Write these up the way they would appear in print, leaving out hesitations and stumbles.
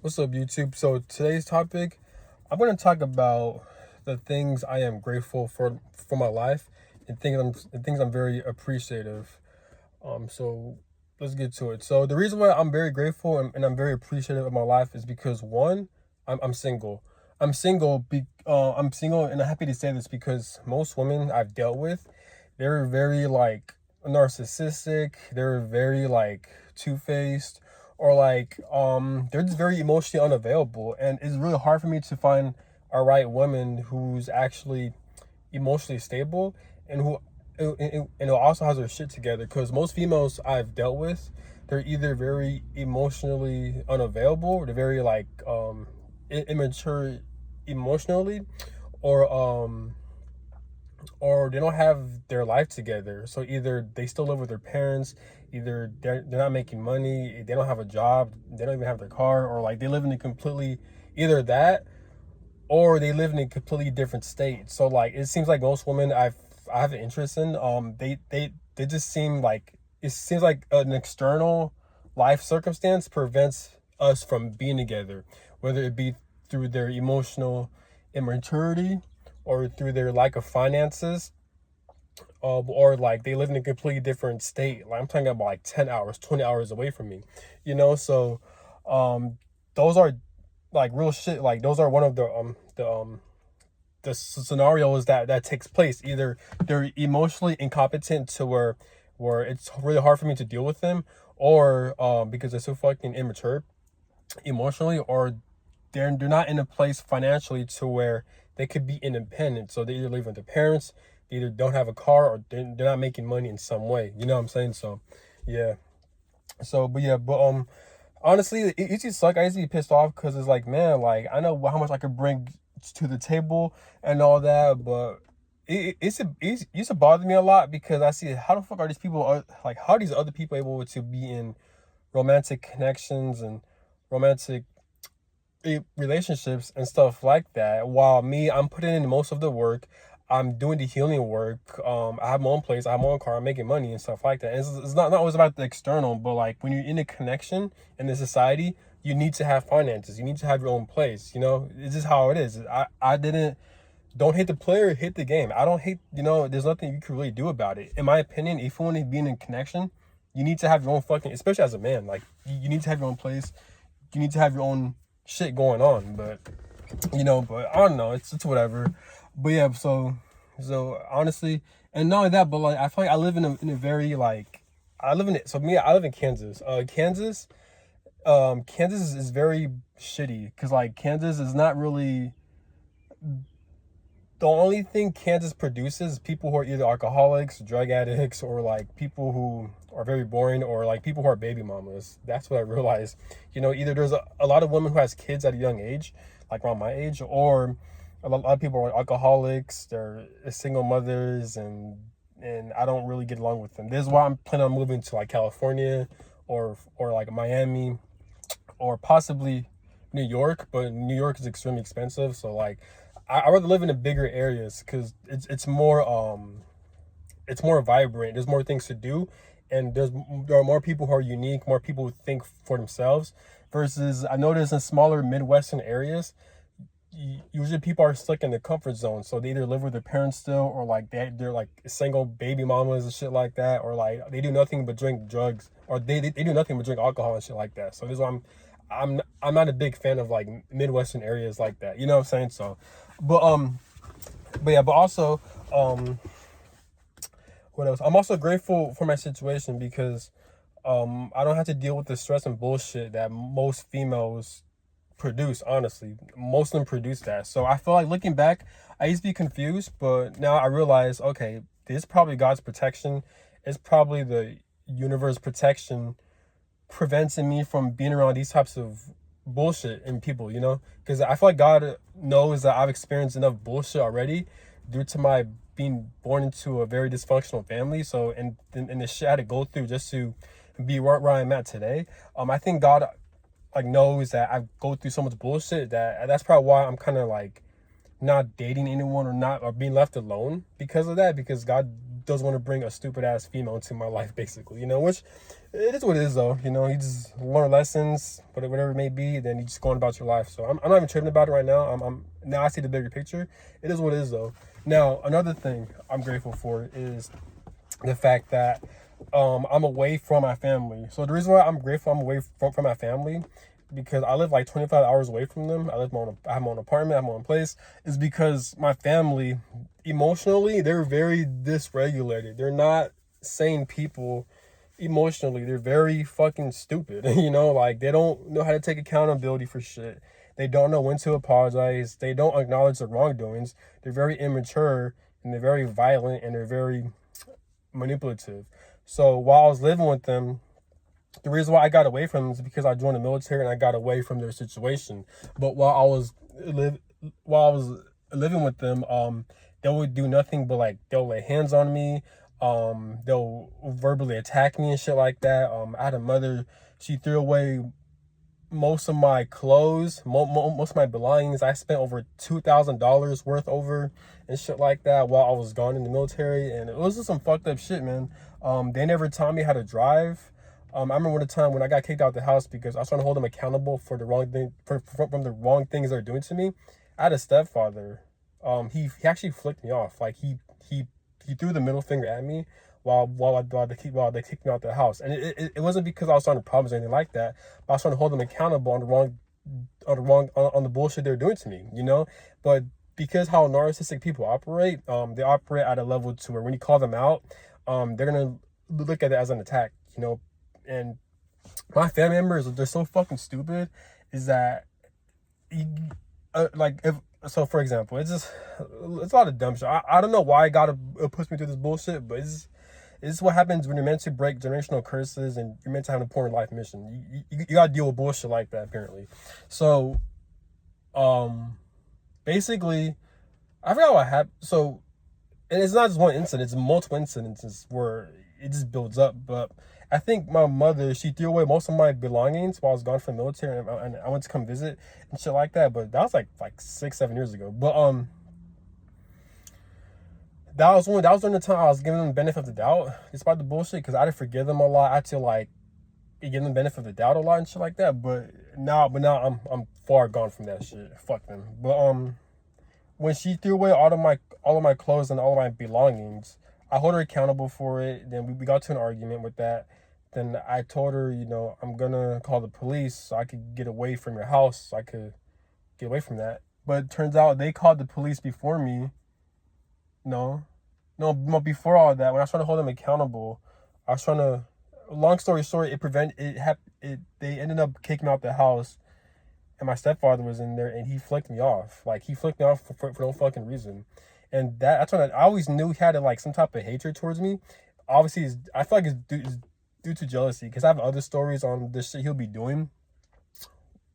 What's up, YouTube? So today's topic, I'm going to talk about the things I am grateful for my life and things I'm very appreciative. So let's get to it. So the reason why I'm very grateful and I'm very appreciative of my life is because one, I'm single. I'm single, and I'm happy to say this because most women I've dealt with, they're very like narcissistic. They're very like two-faced, or like they're just very emotionally unavailable, and it's really hard for me to find a right woman who's actually emotionally stable and who also has her shit together. Because most females I've dealt with, they're either very emotionally unavailable, or they're very like immature emotionally, or or they don't have their life together. So either they still live with their parents, either they're not making money, they don't have a job, they don't even have their car, or like they live in a completely, either that or they live in a completely different state. So like it seems like most women I have an interest in, they just seem like, it seems like an external life circumstance prevents us from being together, whether it be through their emotional immaturity or through their lack of finances, or like they live in a completely different state. Like I'm talking about like 10 hours, 20 hours away from me, So um those are like real shit. Like those are one of the scenarios that takes place. Either they're emotionally incompetent to where it's really hard for me to deal with them, or because they're so fucking immature emotionally, or they're not in a place financially to where they could be independent. So they either live with their parents, they either don't have a car, or they're not making money in some way. You know what I'm saying? So yeah. But honestly, it used to suck. I used to be pissed off because it's like, man, like I know how much I could bring to the table and all that, but it used to bother me a lot because I see how the fuck are these people like, how are these other people able to be in romantic connections and romantic relationships and stuff like that, while me, I'm putting in most of the work, I'm doing the healing work. I have my own place, I have my own car, I'm making money and stuff like that. And it's not always about the external, but like when you're in a connection in the society, you need to have finances, you need to have your own place. It's just how it is. I didn't Don't hate the player, hit the game. I don't hate, there's nothing you can really do about it. In my opinion, if you want to be in a connection, you need to have your own fucking, especially as a man, like you need to have your own place, you need to have your own shit going on. But I don't know, it's whatever. But yeah, so honestly, and not only that, but like I feel like I live in a very like, I live in it. So me, I live in Kansas. Kansas is very shitty because like Kansas is not really, the only thing Kansas produces is people who are either alcoholics, drug addicts, or like people who are very boring, or like people who are baby mamas. That's what I realized. Either there's a lot of women who has kids at a young age, like around my age, or a lot of people are alcoholics. They're single mothers, and I don't really get along with them. This is why I'm planning on moving to like California, or like Miami, or possibly New York. But New York is extremely expensive, so like I rather live in the bigger areas because it's more vibrant. There's more things to do, and there are more people who are unique, more people who think for themselves. Versus, I notice in smaller Midwestern areas, usually people are stuck in the comfort zone. So they either live with their parents still, or like they're like single baby mamas and shit like that, or like they do nothing but drink drugs, or they do nothing but drink alcohol and shit like that. So this is why I'm not a big fan of like Midwestern areas like that. You know what I'm saying? So, but but also, um what else? I'm also grateful for my situation because I don't have to deal with the stress and bullshit that most females produce. Honestly, most of them produce that. So I feel like, looking back, I used to be confused, but now I realize, okay, this is probably God's protection. It's probably the universe protection preventing me from being around these types of bullshit in people, because I feel like God knows that I've experienced enough bullshit already due to my being born into a very dysfunctional family. So, and the shit I had to go through just to be where I'm at today. I think God like knows that I go through so much bullshit, that's probably why I'm kind of like not dating anyone or being left alone because of that, because God doesn't want to bring a stupid ass female into my life, basically, which it is what it is, though. You just learn lessons, whatever it may be, then you just go on about your life. So I'm not even tripping about it right now. Now I see the bigger picture. It is what it is, though. Now, another thing I'm grateful for is the fact that I'm away from my family. So the reason why I'm grateful I'm away from my family, because I live like 25 hours away from them. I have my own apartment, I have my own place, is because my family, emotionally, they're very dysregulated. They're not sane people emotionally. They're very fucking stupid. Like, they don't know how to take accountability for shit. They don't know when to apologize. They don't acknowledge their wrongdoings. They're very immature, and they're very violent, and they're very manipulative. So while I was living with them, the reason why I got away from them is because I joined the military and I got away from their situation. But while I was living with them, they would do nothing but, like, they'll lay hands on me, they'll verbally attack me and shit like that. I had a mother, she threw away most of my clothes, most of my belongings. I spent over $2,000 worth over and shit like that while I was gone in the military, and it was just some fucked up shit, man. They never taught me how to drive. I remember one time when I got kicked out of the house because I was trying to hold them accountable for the wrong thing, from the wrong things they're doing to me. I had a stepfather. He actually flicked me off. Like, he threw the middle finger at me while they kicked me out the house, and it wasn't because I was trying to problems or anything like that. But I was trying to hold them accountable on the bullshit they're doing to me, But because how narcissistic people operate, they operate at a level to where when you call them out, they're gonna look at it as an attack, And my family members, they're so fucking stupid, is that for example, it's a lot of dumb shit. I don't know why God puts me through this bullshit, but it's what happens when you're meant to break generational curses and you're meant to have an important life mission. You gotta deal with bullshit like that, apparently. So, basically, I forgot what happened. So, and it's not just one incident; it's multiple incidences where it just builds up. But I think my mother, she threw away most of my belongings while I was gone from the military, and I went to come visit and shit like that. But that was like 6-7 years ago. But that was during the time I was giving them the benefit of the doubt, despite the bullshit, because I had to forgive them a lot. I had to, like, give them the benefit of the doubt a lot and shit like that. But now I'm far gone from that shit. Fuck them. But when she threw away all of my clothes and all of my belongings, I hold her accountable for it. Then we got to an argument with that. Then I told her, I'm gonna call the police so I could get away from your house, so I could get away from that. But it turns out they called the police before me. No, before all that, when I was trying to hold them accountable, I was trying to, long story short, they ended up kicking me out the house, and my stepfather was in there, and he flicked me off. Like, he flicked me off for no fucking reason. And that's when I always knew he had, like, some type of hatred towards me. Obviously, I feel like it's due to jealousy, because I have other stories on the shit he'll be doing,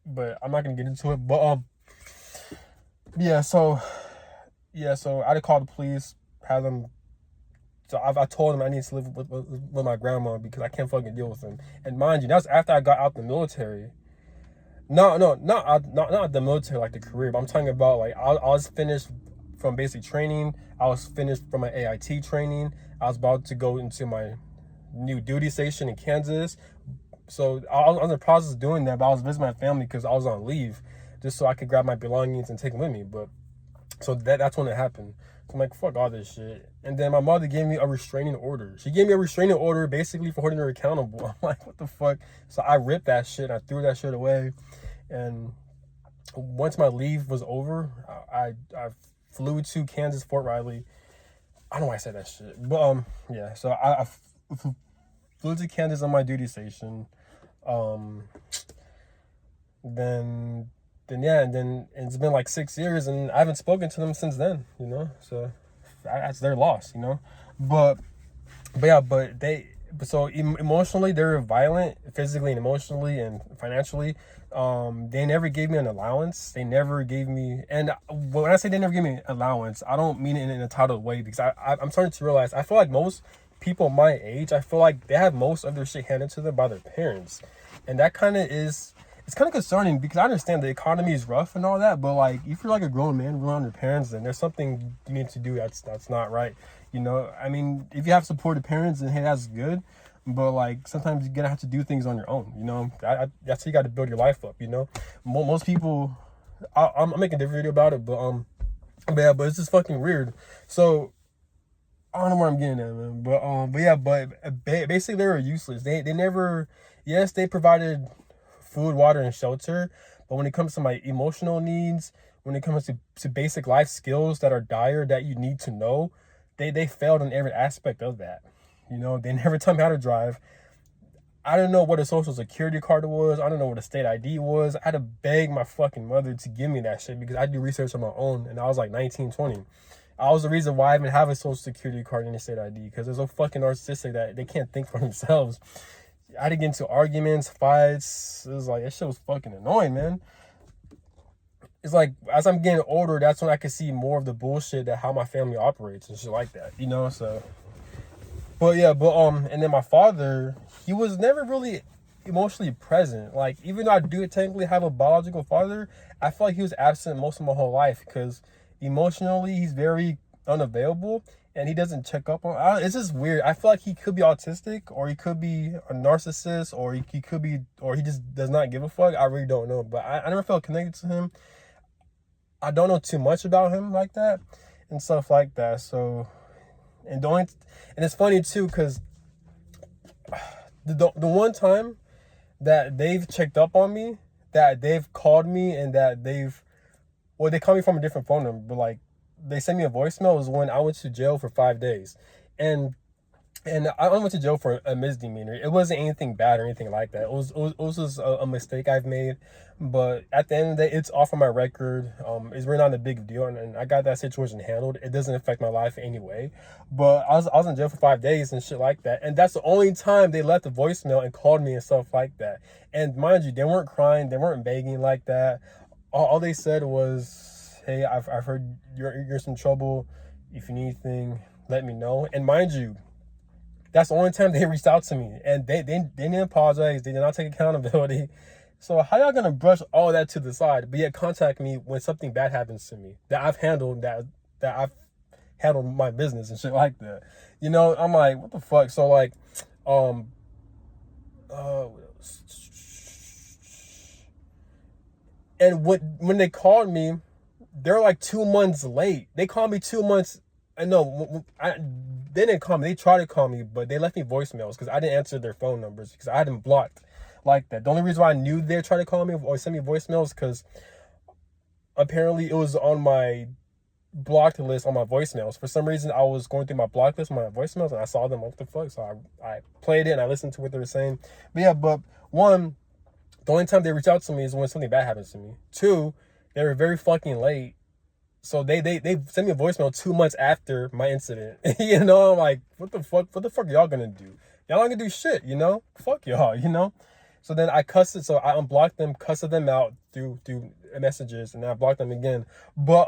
but I'm not gonna get into it. But yeah, so I had to call the police, have them. So I told him I need to live with my grandma because I can't fucking deal with him. And mind you, that was after I got out the military. No, not the military, like the career. But I'm talking about, like, I was finished from basic training. I was finished from my AIT training. I was about to go into my new duty station in Kansas. So I was in the process of doing that, but I was visiting my family because I was on leave, just so I could grab my belongings and take them with me. But so that's when it happened. So I'm like, fuck all this shit. And then my mother gave me a restraining order. She gave me a restraining order basically for holding her accountable. I'm like, what the fuck? So I ripped that shit. I threw that shit away. And once my leave was over, I flew to Kansas, Fort Riley. I don't know why I said that shit. But yeah, so I flew to Kansas on my duty station. Then it's been like 6 years, and I haven't spoken to them since then, so that's their loss, but emotionally they're violent, physically and emotionally and financially. They never gave me an allowance. They never gave me, and when I say they never gave me an allowance, I don't mean it in an entitled way, because I'm starting to realize, I feel like most people my age, I feel like they have most of their shit handed to them by their parents, and that kind of is, it's kind of concerning because I understand the economy is rough and all that, but like if you're like a grown man relying on your parents, then there's something you need to do that's not right. You know, I mean, if you have supportive parents, then hey, that's good. But like sometimes you're gonna have to do things on your own. You know, that's how you got to build your life up. You know, most people, I'm making a different video about it, but yeah, but it's just fucking weird. So I don't know where I'm getting at, man. But yeah, basically they were useless. They never, yes, they provided food, water, and shelter, but when it comes to my emotional needs, when it comes to basic life skills that are dire that you need to know, they failed in every aspect of that. You know, they never taught me how to drive. I don't know what a social security card was. I don't know what a state ID was. I had to beg my fucking mother to give me that shit because I do research on my own, and I was like 19, 20. I was the reason why I even have a social security card and a state ID because they're so fucking narcissistic that they can't think for themselves. I had to get into arguments, fights. It was like, that shit was fucking annoying, man. It's like, as I'm getting older, that's when I can see more of the bullshit that how my family operates and shit like that, you know? So, but yeah, and then my father, he was never really emotionally present. Like, even though I do technically have a biological father, I feel like he was absent most of my whole life because emotionally, he's very unavailable and he doesn't check up on. It's just weird. I feel like he could be autistic, or he could be a narcissist, or he could be, or he just does not give a fuck. I really don't know, but I never felt connected to him. I don't know too much about him like that and stuff like that. So, and it's funny too because the one time that they've checked up on me, that they've called me, and that they called me from a different phone number, but like they sent me a voicemail was when I went to jail for 5 days. And I only went to jail for a misdemeanor. It wasn't anything bad or anything like that. It was just a mistake I've made. But at the end of the day, it's off of my record. It's really not a big deal, and I got that situation handled. It doesn't affect my life anyway. But I was in jail for 5 days and shit like that. And that's the only time they left a voicemail and called me and stuff like that. And mind you, they weren't crying. They weren't begging like that. All they said was, hey, I've heard you're in some trouble. If you need anything, let me know. And mind you, that's the only time they reached out to me, and they didn't apologize. They did not take accountability. So how y'all gonna brush all that to the side, but yet contact me when something bad happens to me that I've handled, that I've handled my business and shit like that? You know, I'm like, what the fuck? So like, what else? And when they called me, they're like 2 months late. They called me 2 months. I know. They didn't call me. They tried to call me, but they left me voicemails because I didn't answer their phone numbers because I had them blocked like that. The only reason why I knew they were trying to call me or send me voicemails because apparently it was on my blocked list on my voicemails. For some reason, I was going through my blocked list on my voicemails and I saw them. What the fuck? So I played it and I listened to what they were saying. But yeah, but one, the only time they reach out to me is when something bad happens to me. Two, they were very fucking late. So they sent me a voicemail 2 months after my incident. You know, I'm like, what the fuck are y'all gonna do? Y'all not gonna do shit, you know? Fuck y'all, you know? So then I cussed it, so I unblocked them, cussed them out through messages, and then I blocked them again. But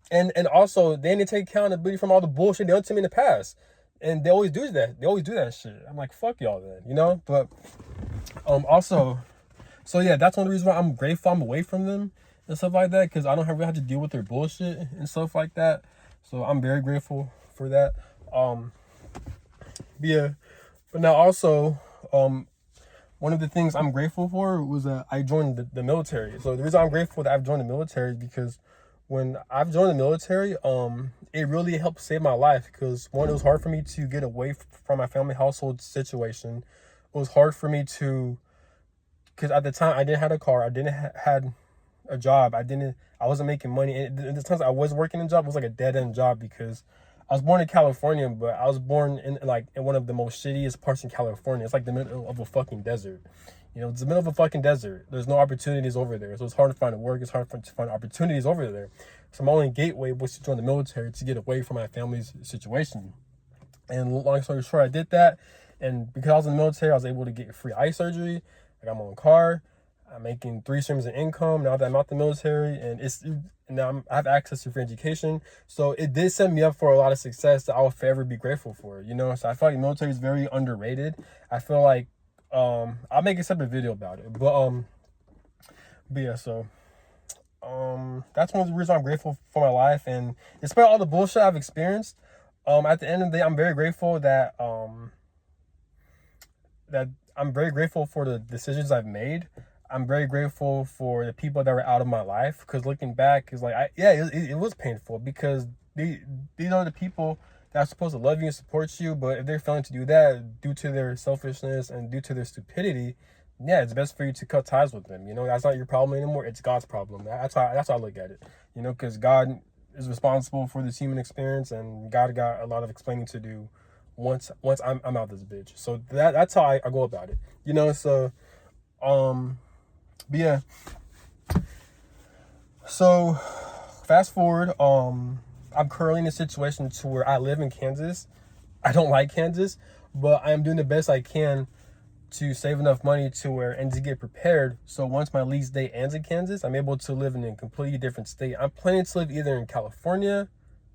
and also they didn't take accountability from all the bullshit they done to me in the past. And they always do that. They always do that shit. I'm like, fuck y'all then, you know? But also, so yeah, that's one of the reasons why I'm grateful I'm away from them and stuff like that, because I don't really have to deal with their bullshit and stuff like that. So I'm very grateful for that. Yeah, but now also, one of the things I'm grateful for was that I joined the military. So the reason I'm grateful that I've joined the military is because when I've joined the military, it really helped save my life. Because one, it was hard for me to get away from my family household situation. It was hard for me to, because at the time I didn't have a car, I didn't had a job. I wasn't making money. And the times I was working a job, it was like a dead end job because I was born in California, but I was born in one of the most shittiest parts in California. It's like the middle of a fucking desert. You know, it's the middle of a fucking desert. There's no opportunities over there. So it's hard to find work. It's hard to find opportunities over there. So my only gateway was to join the military to get away from my family's situation. And long story short, I did that. And because I was in the military, I was able to get free eye surgery. I got my own car. I'm making 3 streams of income now that I'm out the military, and I have access to free education. So it did set me up for a lot of success that I will forever be grateful for, you know? So I feel like the military is very underrated. I feel like I'll make a separate video about it. But yeah, so that's one of the reasons I'm grateful for my life. And despite all the bullshit I've experienced, at the end of the day, I'm very grateful that I'm very grateful for the decisions I've made. I'm very grateful for the people that were out of my life, because looking back is like, it was painful, because these are the people that are supposed to love you and support you, but if they're failing to do that due to their selfishness and due to their stupidity, yeah, it's best for you to cut ties with them. You know, that's not your problem anymore. It's God's problem. That's how I look at it. You know, because God is responsible for this human experience, and God got a lot of explaining to do once I'm out this bitch. So that's how I go about it. You know, so but yeah. So fast forward, I'm currently in a situation to where I live in Kansas. I don't like Kansas, but I am doing the best I can to save enough money to where and to get prepared. So once my lease date ends in Kansas, I'm able to live in a completely different state. I'm planning to live either in California,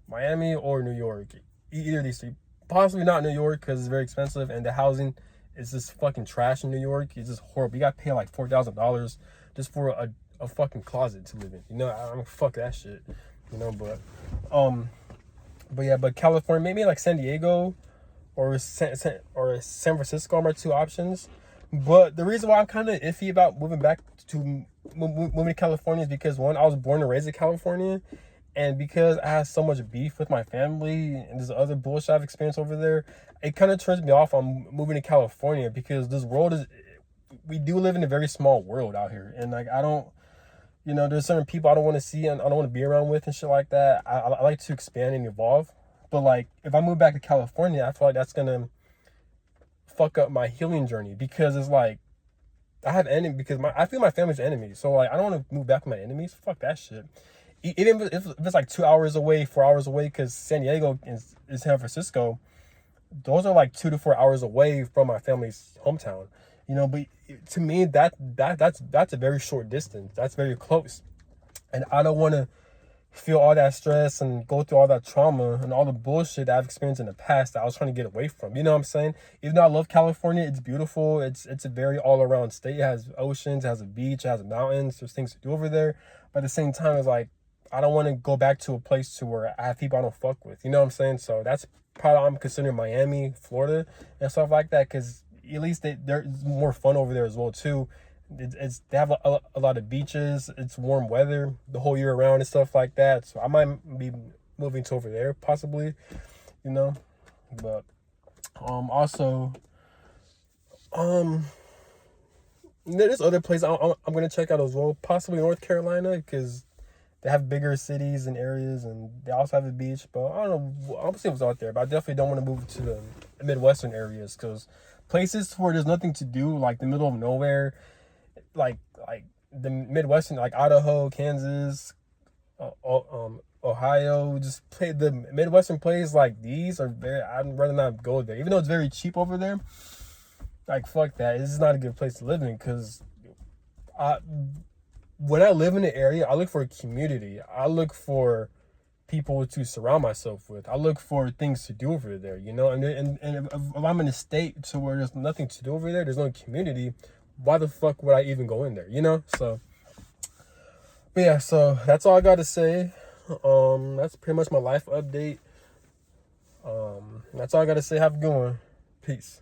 Miami, or New York. Either of these three. Possibly not New York, because it's very expensive and the housing is just fucking trash in New York. It's just horrible. You got to pay like $4,000 just for a fucking closet to live in. You know, I don't fuck that shit. You know, but California, maybe like San Diego or San Francisco are my two options. But the reason why I'm kind of iffy about moving to California is because, one, I was born and raised in California, and because I have so much beef with my family and there's other bullshit I've experienced over there, it kind of turns me off on moving to California, because we do live in a very small world out here, and like I don't. You know, there's certain people I don't want to see and I don't want to be around with and shit like that. I like to expand and evolve. But like, if I move back to California, I feel like that's going to fuck up my healing journey, because it's like, I have enemies, because I feel my family's enemies. So like, I don't want to move back with my enemies. Fuck that shit. Even if it's like 2 hours away, 4 hours away, because San Diego is San Francisco, those are like 2 to 4 hours away from my family's hometown. You know, but to me, that's a very short distance. That's very close. And I don't want to feel all that stress and go through all that trauma and all the bullshit that I've experienced in the past that I was trying to get away from. You know what I'm saying? Even though I love California, it's beautiful. It's a very all-around state. It has oceans, it has a beach, it has mountains. There's things to do over there. But at the same time, it's like, I don't want to go back to a place to where I have people I don't fuck with. You know what I'm saying? So that's probably why I'm considering Miami, Florida, and stuff like that, because at least there's more fun over there as well too. They have a lot of beaches. It's warm weather the whole year around and stuff like that. So I might be moving to over there possibly, you know. But also there's other places I'm gonna check out as well. Possibly North Carolina, because they have bigger cities and areas, and they also have a beach. But I don't know. I'll see what's out there. But I definitely don't want to move to the Midwestern areas, because places where there's nothing to do, like the middle of nowhere, like the Midwestern, like Idaho, Kansas, Ohio, just play the Midwestern places like these are very. I'd rather not go there, even though it's very cheap over there. Like fuck that. This is not a good place to live in, because when I live in an area, I look for a community. I look for people to surround myself with. I look for things to do over there, you know. And if I'm in a state to where there's nothing to do over there, there's no community, why the fuck would I even go in there, you know? So, but yeah, so that's all I got to say. That's pretty much my life update. That's all I got to say. Have a good one. Peace.